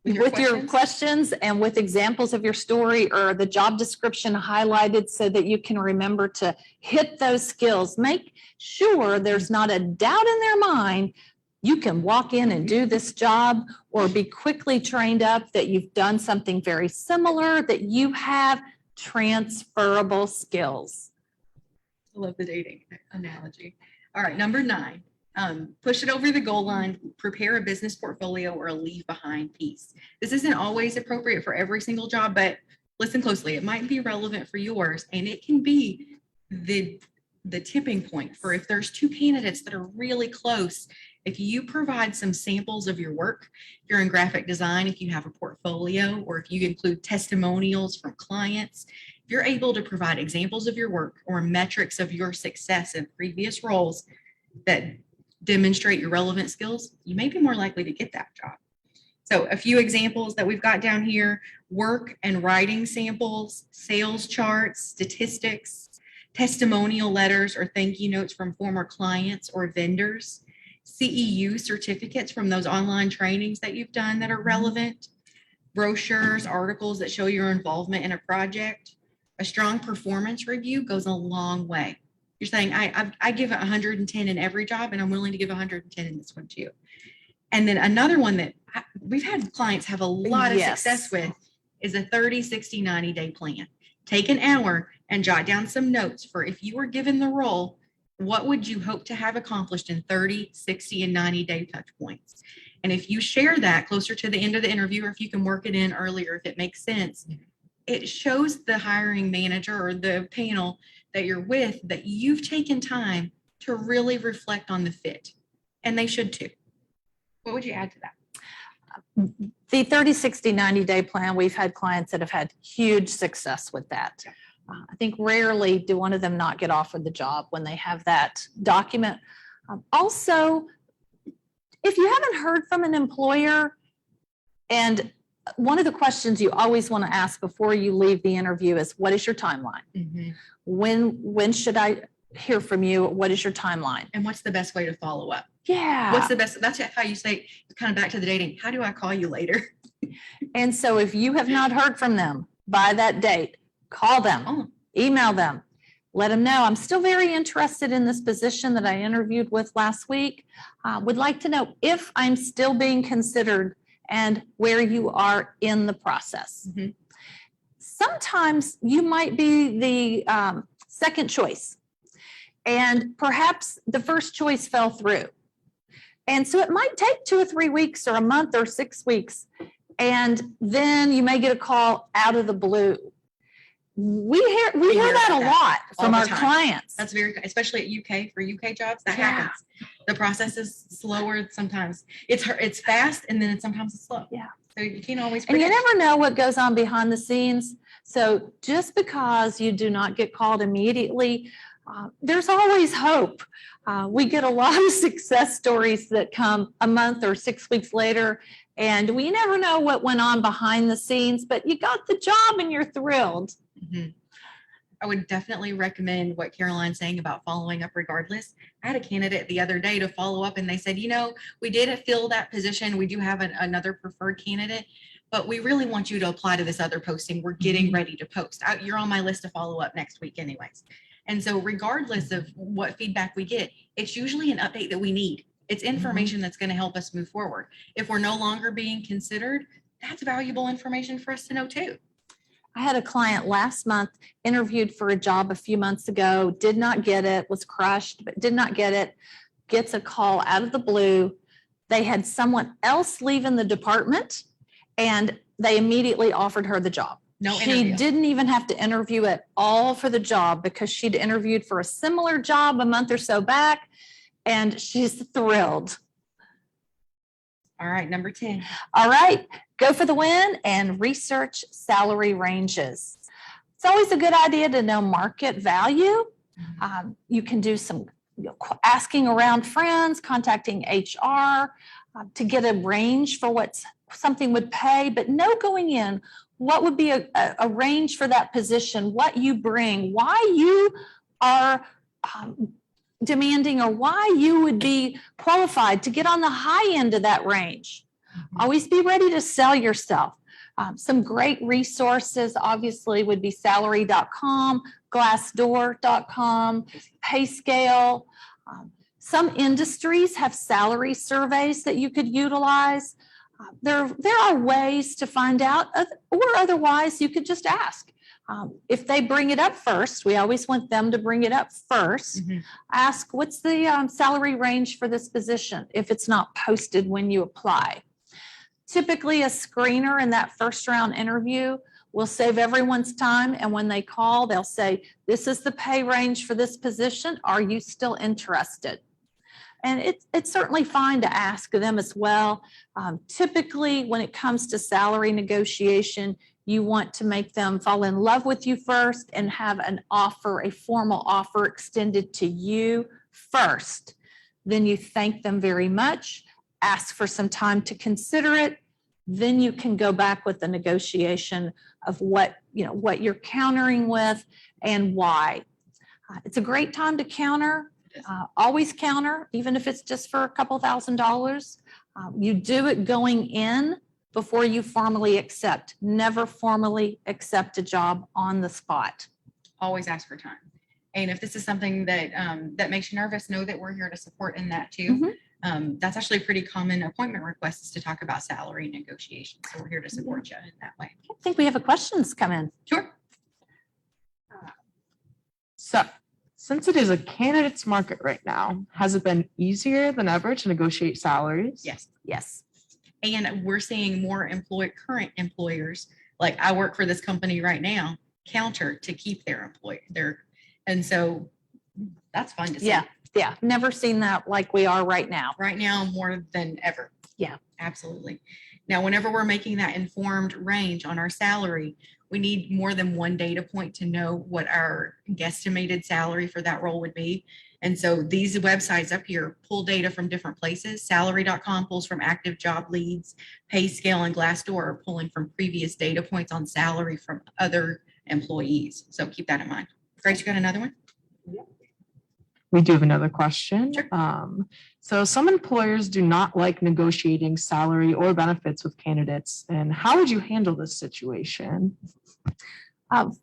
your questions and with examples of your story or the job description highlighted so that you can remember to hit those skills. Make sure there's not a doubt in their mind you can walk in and do this job or be quickly trained up that you've done something very similar, that you have transferable skills. I love the dating analogy. All right, number 9. Push it over the goal line, prepare a business portfolio or a leave behind piece. This isn't always appropriate for every single job, but listen closely. It might be relevant for yours and it can be the the tipping point for if there's two candidates that are really close. If you provide some samples of your work, if you're in graphic design, if you have a portfolio, or if you include testimonials from clients, if you're able to provide examples of your work or metrics of your success in previous roles that demonstrate your relevant skills, you may be more likely to get that job. So a few examples that we've got down here: work and writing samples, sales charts, statistics, testimonial letters or thank you notes from former clients or vendors, CEU certificates from those online trainings that you've done that are relevant, brochures, articles that show your involvement in a project. A strong performance review goes a long way. You're saying, I give 110 in every job, and I'm willing to give 110 in this one too. And then another one that we've had clients have a lot of success with is a 30, 60, 90-day plan. Take an hour and jot down some notes for if you were given the role, what would you hope to have accomplished in 30, 60, and 90-day touch points? And if you share that closer to the end of the interview, or if you can work it in earlier, if it makes sense, it shows the hiring manager or the panel that you're with that you've taken time to really reflect on the fit. And they should too. What would you add to that? The 30, 60, 90-day plan, we've had clients that have had huge success with that. I think rarely do one of them not get offered the job when they have that document. Also, if you haven't heard from an employer, and one of the questions you always want to ask before you leave the interview is, what is your timeline? Mm-hmm. When should I hear from you? What is your timeline? And what's the best way to follow up? Yeah. What's the best? That's how you say, kind of back to the dating. How do I call you later? And so if you have not heard from them by that date, call them, email them, let them know, I'm still very interested in this position that I interviewed with last week. Would like to know if I'm still being considered and where you are in the process. Mm-hmm. Sometimes you might be the second choice, and perhaps the first choice fell through. And so it might take 2 or 3 weeks or a month or 6 weeks. And then you may get a call out of the blue. We hear that a lot from our clients. That's very, especially at UK, for UK jobs, that happens. The process is slower sometimes. It's fast, and then sometimes it's slow. Yeah. So you can't always predict. And you never know what goes on behind the scenes. So just because you do not get called immediately, there's always hope. We get a lot of success stories that come a month or 6 weeks later, and we never know what went on behind the scenes, but you got the job and you're thrilled. Mm-hmm. I would definitely recommend what Caroline's saying about following up regardless. I had a candidate the other day to follow up, and they said, we did fill that position. We do have another preferred candidate, but we really want you to apply to this other posting. We're getting ready to post. You're on my list to follow up next week anyways. And so regardless of what feedback we get, it's usually an update that we need. It's information that's going to help us move forward. If we're no longer being considered, that's valuable information for us to know too. I had a client last month, interviewed for a job a few months ago, did not get it, was crushed, but did not get it, gets a call out of the blue. They had someone else leaving the department, and they immediately offered her the job. She didn't even have to interview at all for the job because she'd interviewed for a similar job a month or so back, and she's thrilled. All right, number 10. All right, go for the win and research salary ranges. It's always a good idea to know market value. You can do some asking around friends, contacting HR to get a range for what something would pay, but know going in what would be a range for that position, what you bring, why you are demanding, or why you would be qualified to get on the high end of that range. Always be ready to sell yourself. Some great resources obviously would be salary.com, glassdoor.com, PayScale. Some industries have salary surveys that you could utilize. There are ways to find out, or otherwise you could just ask. If they bring it up first, we always want them to bring it up first. Ask, what's the salary range for this position if it's not posted when you apply? Typically, a screener in that first round interview We'll save everyone's time. And when they call, they'll say, this is the pay range for this position. Are you still interested? And it's certainly fine to ask them as well. Typically, when it comes to salary negotiation, you want to make them fall in love with you first and have an offer, a formal offer extended to you first. Then you thank them very much, ask for some time to consider it. Then you can go back with the negotiation of what you're countering with and why. It's a great time to counter. Always counter, even if it's just for a couple $1,000s. You do it going in before you formally accept. Never formally accept a job on the spot. Always ask for time. And if this is something that that makes you nervous, know that we're here to support in that too. That's actually a pretty common appointment request is to talk about salary negotiations. So we're here to support you in that way. I think we have a questions come in. Sure. So since it is a candidate's market right now, has it been easier than ever to negotiate salaries? Yes. Yes. And we're seeing more current employers, like I work for this company right now, counter to keep their and so that's fun to see. Yeah. Never seen that like we are right now. Right now more than ever. Yeah. Absolutely. Now, whenever we're making that informed range on our salary, we need more than one data point to know what our guesstimated salary for that role would be. And so these websites up here pull data from different places. Salary.com pulls from active job leads, PayScale and Glassdoor are pulling from previous data points on salary from other employees. So keep that in mind. Grace, you got another one? We do have another question. Sure. So some employers do not like negotiating salary or benefits with candidates. And how would you handle this situation?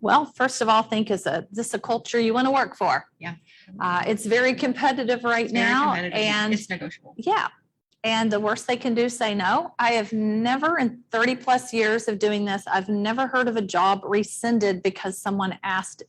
Well, first of all, think is this a culture you want to work for? Yeah. It's very competitive right It's very now. competitive. And it's negotiable. yeah. And the worst they can do is say no. I have never in 30 plus years of doing this, I've never heard of a job rescinded because someone asked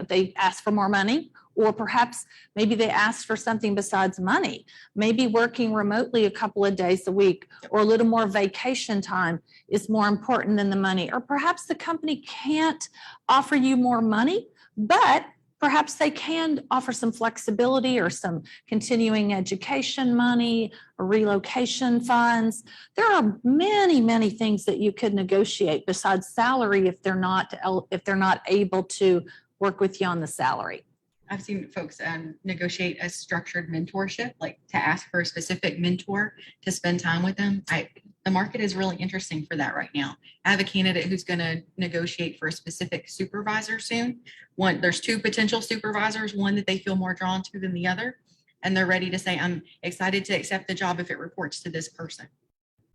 they asked for more money, or perhaps maybe they asked for something besides money, maybe working remotely a couple of days a week or a little more vacation time is more important than the money, or perhaps the company can't offer you more money, but perhaps they can offer some flexibility or some continuing education money or relocation funds. There are many, many things that you could negotiate besides salary if they're not able to work with you on the salary. I've seen folks negotiate a structured mentorship, like to ask for a specific mentor to spend time with them. The market is really interesting for that right now. I have a candidate who's going to negotiate for a specific supervisor soon. There's two potential supervisors, one that they feel more drawn to than the other, and they're ready to say, I'm excited to accept the job if it reports to this person.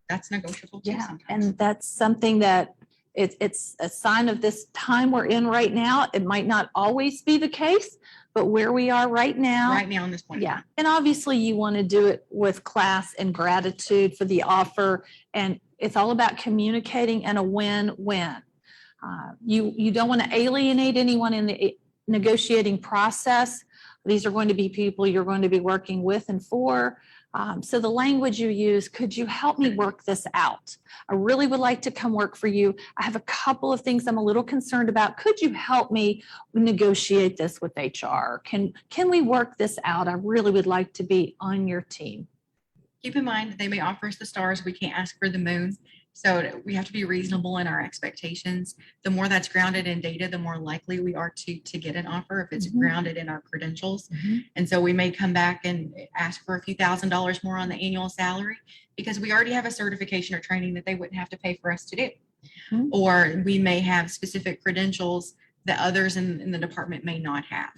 That's negotiable too. Yeah, sometimes. and that's something that it's a sign of this time we're in right now. It might not always be the case, but where we are right now on this point. Yeah. And obviously you want to do it with class and gratitude for the offer. And it's all about communicating and a win-win. You don't want to alienate anyone in the negotiating process. These are going to be people you're going to be working with and for. So the language you use, could you help me work this out? I really would like to come work for you. I have a couple of things I'm a little concerned about. Could you help me negotiate this with HR? Can we work this out? I really would like to be on your team. Keep in mind, they may offer us the stars. We can't ask for the moon. So we have to be reasonable in our expectations. The more that's grounded in data, the more likely we are to get an offer if it's grounded in our credentials. And so we may come back and ask for a few $1,000s more on the annual salary because we already have a certification or training that they wouldn't have to pay for us to do. Or we may have specific credentials that others in the department may not have.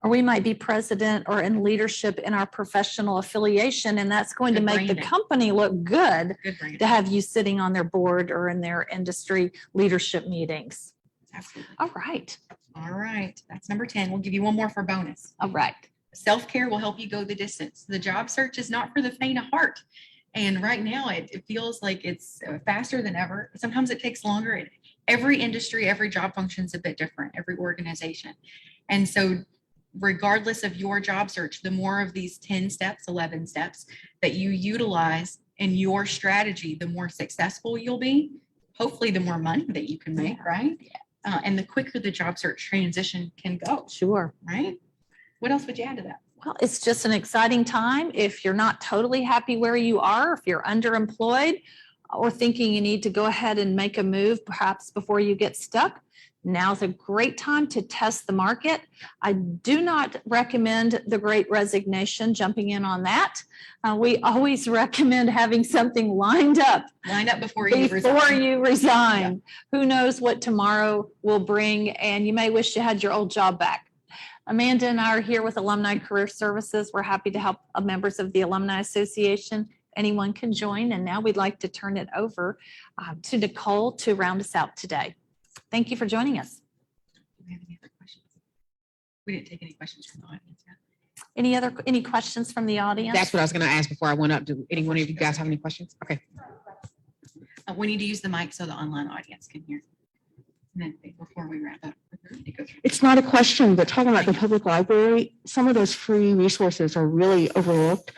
Or we might be president or in leadership in our professional affiliation, and that's going to Good make the branding. company look good Good brand. to have you sitting on their board or in their industry leadership meetings. Absolutely. All right. All right. That's number 10. We'll give you one more for bonus. All right. Self-care will help you go the distance. The job search is not for the faint of heart. And right now it feels like it's faster than ever. Sometimes it takes longer. Every industry, every job function is a bit different, every organization. And so regardless of your job search, the more of these 10 steps, 11 steps that you utilize in your strategy, the more successful you'll be. hopefully the more money that you can make, right? And the quicker the job search transition can go, Sure. right? What else would you add to that? Well, it's just an exciting time. If you're not totally happy where you are, if you're underemployed or thinking you need to go ahead and make a move, perhaps before you get stuck, now's a great time to test the market. I do not recommend the Great Resignation, jumping in on that. We always recommend having something lined up Before you resign. Who knows what tomorrow will bring, and you may wish you had your old job back. Amanda and I are here with Alumni Career Services. We're happy to help members of the Alumni Association. Anyone can join. And now we'd like to turn it over to Nicole to round us out today. Thank you for joining us. Do we have any other questions? We didn't take any questions from the audience yet. Any questions from the audience? That's what I was going to ask before I went up. Do any one of you guys have any questions? Okay. We need to use the mic so the online audience can hear. And then before we wrap up, It's not a question, but talking about the public library, some of those free resources are really overlooked.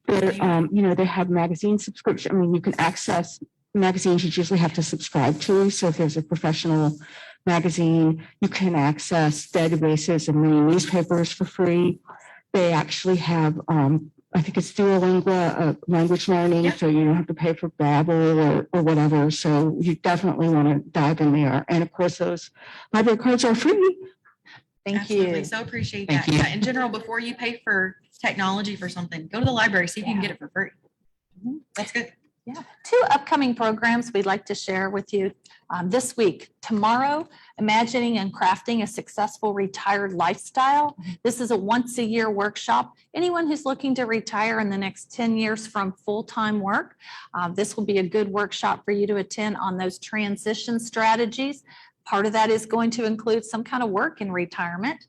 They're, they have magazine subscription. I mean, you can access magazines you usually have to subscribe to. So if there's a professional magazine, you can access databases and many newspapers for free. They actually have, I think it's Duolingo, language learning, so you don't have to pay for Babbel or whatever. So you definitely want to dive in there. And of course, those library cards are free. Thank Absolutely. you. So appreciate Thank that. you. Yeah, in general, before you pay for technology for something, go to the library, see if you can get it for free. That's good. Yeah, 2 upcoming programs we'd like to share with you this week. Tomorrow, Imagining and Crafting a Successful Retired Lifestyle. This is a once-a-year workshop. Anyone who's looking to retire in the next 10 years from full-time work, this will be a good workshop for you to attend on those transition strategies. Part of that is going to include some kind of work in retirement.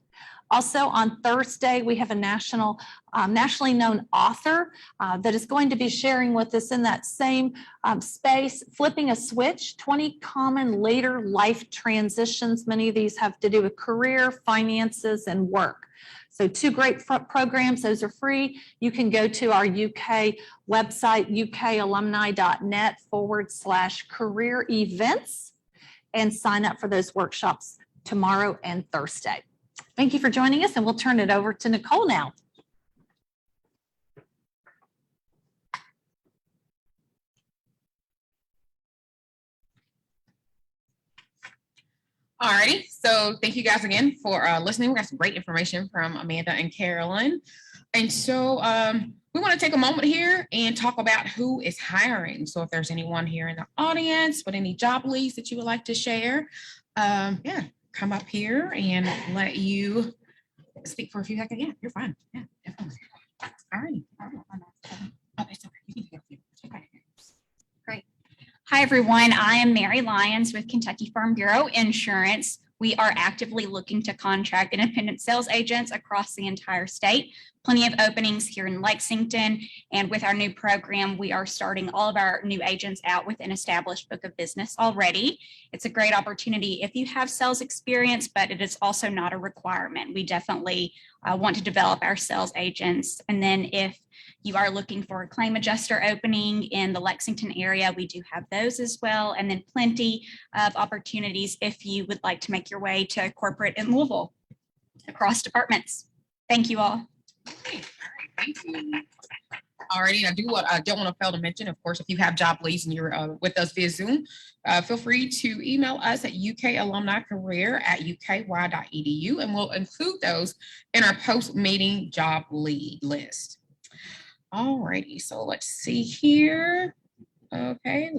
Also on Thursday, we have a nationally known author that is going to be sharing with us in that same space, Flipping a Switch, 20 common later life transitions. Many of these have to do with career, finances, and work. So 2 great programs. Those are free. You can go to our UK website, ukalumni.net/career events, and sign up for those workshops tomorrow and Thursday. Thank you for joining us, and we'll turn it over to Nicole now. All righty. So thank you guys again for listening. We got some great information from Amanda and Carolyn. And so we want to take a moment here and talk about who is hiring. So if there's anyone here in the audience with any job leads that you would like to share, come up here and let you speak for a few seconds. Yeah, you're fine. Yeah, definitely. All right. Oh, it's okay. Great. Hi, everyone. I am Mary Lyons with Kentucky Farm Bureau Insurance. We are actively looking to contract independent sales agents across the entire state. Plenty of openings here in Lexington. And with our new program, we are starting all of our new agents out with an established book of business already. It's a great opportunity if you have sales experience, but it is also not a requirement. We definitely want to develop our sales agents. And then if you are looking for a claim adjuster opening in the Lexington area, we do have those as well. And then plenty of opportunities if you would like to make your way to corporate in Louisville across departments. Thank you all. Okay. All right. Thank you. Alrighty, I don't want to fail to mention, of course, if you have job leads and you're with us via Zoom, feel free to email us at ukalumnicareer@uky.edu, and we'll include those in our post-meeting job lead list. Alrighty, so let's see here. Okay,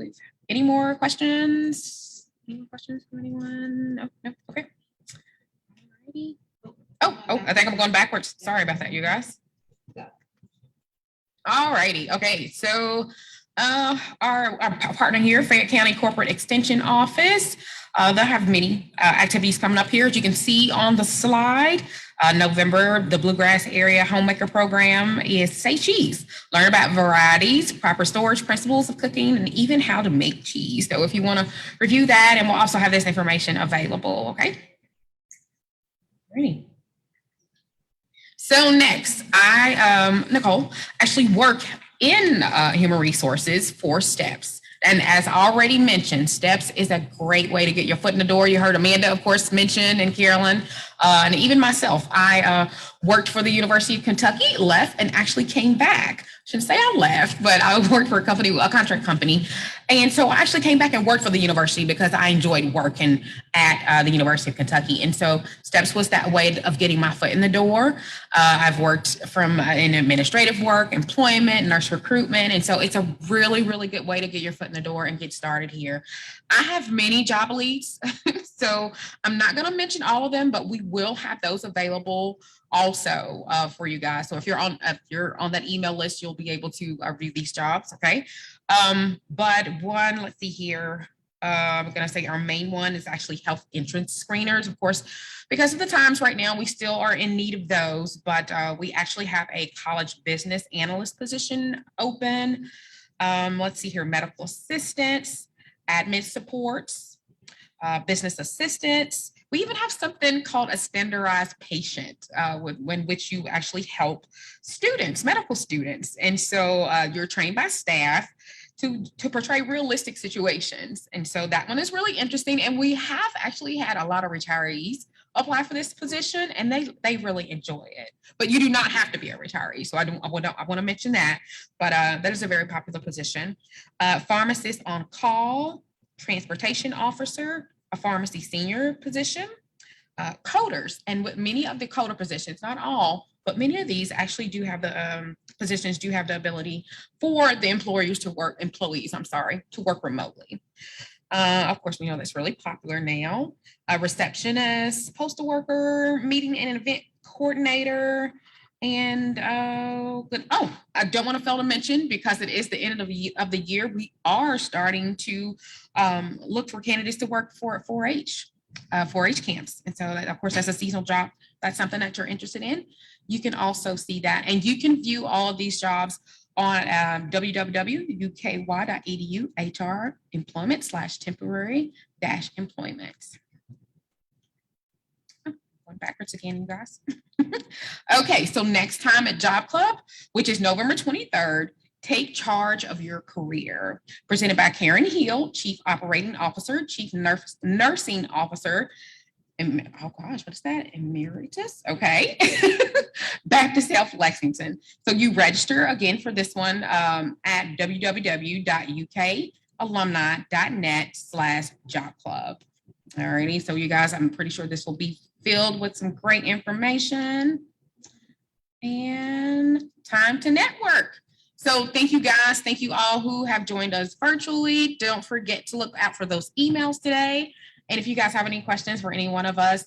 any more questions? Any more questions from anyone? No, okay. Alrighty. Oh, I think I'm going backwards. Sorry about that, you guys. All righty. Okay. So our partner here, Fayette County Corporate Extension Office, they'll have many activities coming up here. As you can see on the slide, November, the Bluegrass Area Homemaker Program is Say Cheese. Learn about varieties, proper storage principles of cooking, and even how to make cheese. So if you want to review that, and we'll also have this information available. Okay. Ready. So next, I, Nicole, actually work in human resources for STEPS. And as already mentioned, STEPS is a great way to get your foot in the door. You heard Amanda, of course, mention, and Carolyn, and even myself. I worked for the University of Kentucky, left, and actually came back. Shouldn't say I left, but I worked for a contract company. And so I actually came back and worked for the university because I enjoyed working at the University of Kentucky. And so STEPS was that way of getting my foot in the door. I've worked from in administrative work, employment, nurse recruitment. And so it's a really, really good way to get your foot in the door and get started here. I have many job leads, so I'm not going to mention all of them, but we will have those available also for you guys. So if you're on that email list, you'll be able to review these jobs. Okay. But one, let's see here. I'm going to say our main one is actually health entrance screeners. Of course, because of the times right now, we still are in need of those, but we actually have a college business analyst position open. Let's see here, medical assistants, admin supports, business assistants. We even have something called a standardized patient, which you actually help students, medical students. And so you're trained by staff to portray realistic situations. And so that one is really interesting. And we have actually had a lot of retirees apply for this position, and they really enjoy it. But you do not have to be a retiree. So I want to mention that, but that is a very popular position. Pharmacist on call, transportation officer, a pharmacy senior position, coders, and with many of the coder positions, not all, but many of these actually do have the positions do have the ability for the employees to work remotely. Of course, we know that's really popular now. A receptionist, postal worker, meeting and event coordinator, and I don't want to fail to mention, because it is the end of the year, we are starting to look for candidates to work for 4-H camps. And so that, of course, that's a seasonal job. That's something that you're interested in. You can also see that, and you can view all of these jobs on www.uky.edu HR employment/temporary-employment. Going backwards again, you guys. Okay, so next time at Job Club, which is November 23rd, take charge of your career. Presented by Karen Hill, Chief Operating Officer, Chief Nursing Officer, and oh gosh, what is that? Emeritus? Okay. Baptist Health Lexington. So you register again for this one at www.ukalumni.net/job club. Alrighty, so you guys, I'm pretty sure this will be filled with some great information and time to network. So thank you guys. Thank you all who have joined us virtually. Don't forget to look out for those emails today. And if you guys have any questions for any one of us,